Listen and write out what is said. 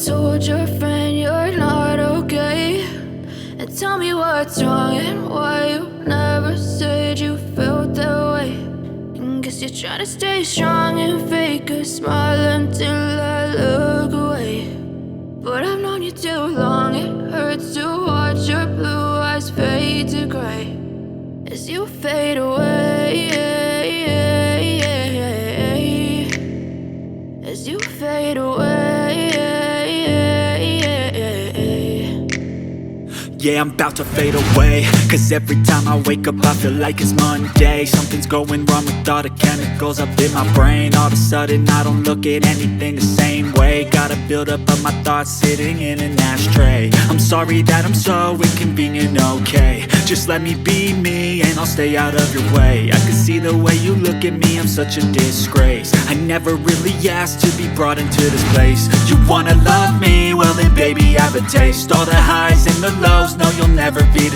told your friend you're not okay? And tell me what's wrong and why you never said you felt that way. And guess you're trying to stay strong and fake a smile until I look away. But I've known you too long, it hurts to watch your blue eyes fade to gray as you fade away, as you fade away. Yeah, I'm about to fade away, cause every time I wake up I feel like it's Monday. Something's going wrong with all the chemicals up in my brain. All of a sudden I don't look at anything the same way. Gotta build up of my thoughts sitting in an ashtray. I'm sorry that I'm so inconvenient, okay? Just let me be me and I'll stay out of your way. I can see the way you look at me, I'm such a disgrace. I never really asked to be brought into this place. You wanna love me? Well then baby, have a taste. All the highs and the lows, no, you'll never be the